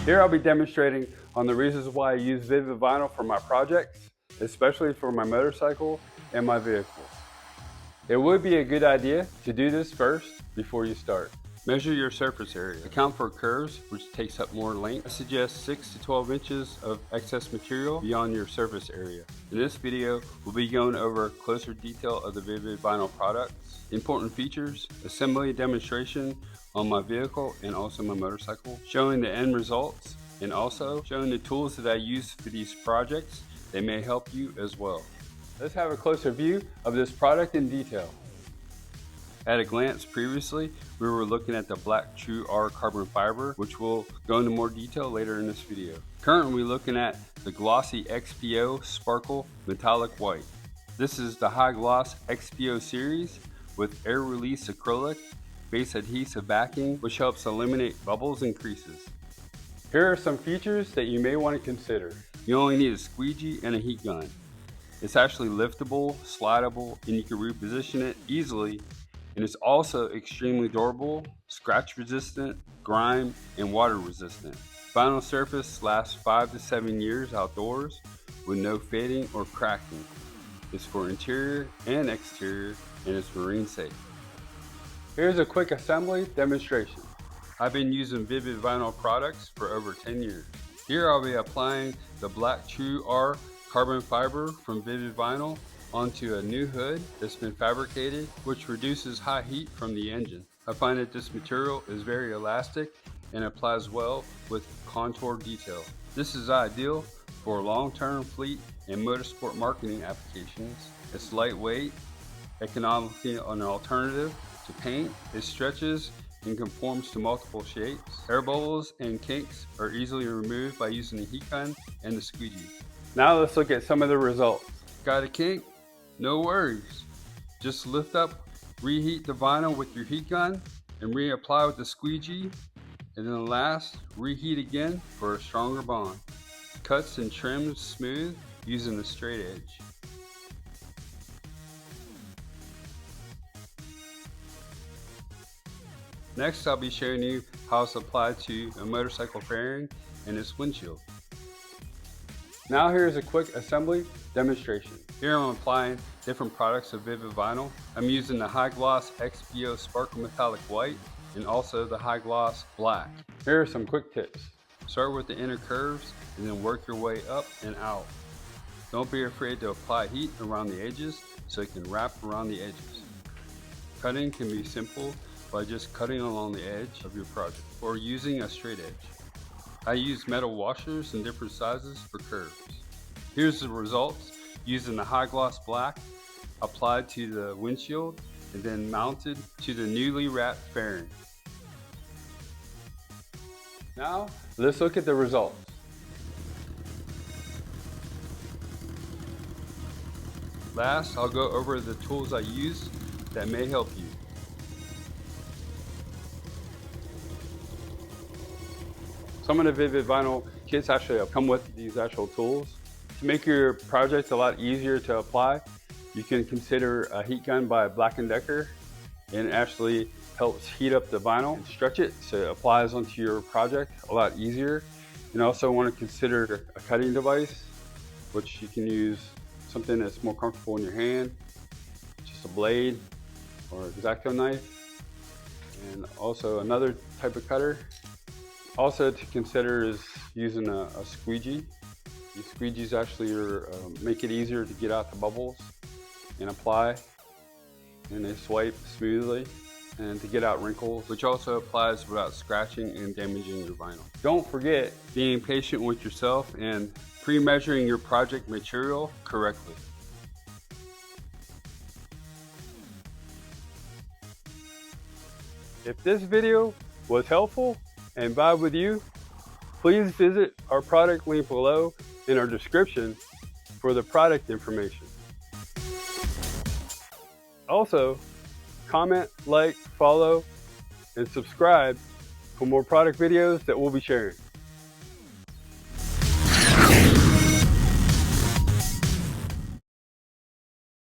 Here I'll be demonstrating on the reasons why I use VViViD for my projects, especially for my motorcycle and my vehicles. It would be a good idea to do this first before you start. Measure your surface area. Account for curves, which takes up more length. I suggest 6 to 12 inches of excess material beyond your surface area. In this video, we'll be going over closer detail of the VViViD products, important features, assembly demonstration on my vehicle and also my motorcycle, showing the end results, and also showing the tools that I use for these projects that may help you as well. Let's have a closer view of this product in detail. At a glance previously, we were looking at the black True R carbon fiber, which we'll go into more detail later in this video. Currently, we're looking at the glossy XPO Sparkle Metallic White. This is the high gloss XPO series with air release acrylic base adhesive backing, which helps eliminate bubbles and creases. Here are some features that you may want to consider. You only need a squeegee and a heat gun. It's actually liftable, slidable, and you can reposition it easily. And it's also extremely durable, scratch resistant, grime, and water resistant. Vinyl surface lasts 5 to 7 years outdoors with no fading or cracking. It's for interior and exterior, and it's marine safe. Here's a quick assembly demonstration. I've been using VViViD products for over 10 years. Here I'll be applying the black True R carbon fiber from VViViD onto a new hood that's been fabricated, which reduces high heat from the engine. I find that this material is very elastic and applies well with contour detail. This is ideal for long-term fleet and motorsport marketing applications. It's lightweight, economically an alternative to paint. It stretches and conforms to multiple shapes. Air bubbles and kinks are easily removed by using the heat gun and the squeegee. Now let's look at some of the results. Got a kink? No worries. Just lift up, reheat the vinyl with your heat gun and reapply with the squeegee, and then last, reheat again for a stronger bond. Cuts and trims smooth using the straight edge. Next, I'll be showing you how it's applied to a motorcycle fairing and its windshield. Now here's a quick assembly demonstration. Here I'm applying different products of VViViD. I'm using the high gloss XPO Sparkle Metallic White and also the high gloss black. Here are some quick tips. Start with the inner curves and then work your way up and out. Don't be afraid to apply heat around the edges so it can wrap around the edges. Cutting can be simple by just cutting along the edge of your project or using a straight edge. I use metal washers in different sizes for curves. Here's the results using the high gloss black applied to the windshield and then mounted to the newly wrapped fairing. Now let's look at the results. Last, I'll go over the tools I use that may help you. Some of the VViViD kits actually come with these actual tools. To make your project a lot easier to apply, you can consider a heat gun by Black & Decker, and it actually helps heat up the vinyl and stretch it so it applies onto your project a lot easier. You also want to consider a cutting device, which you can use something that's more comfortable in your hand, just a blade or an X-Acto knife, and also another type of cutter. Also to consider is using a squeegee. These squeegees actually make it easier to get out the bubbles and apply, and they swipe smoothly, and to get out wrinkles, which also applies without scratching and damaging your vinyl. Don't forget being patient with yourself and pre-measuring your project material correctly. If this video was helpful and vibe with you, please visit our product link below in our description for the product information. Also, comment, like, follow, and subscribe for more product videos that we'll be sharing.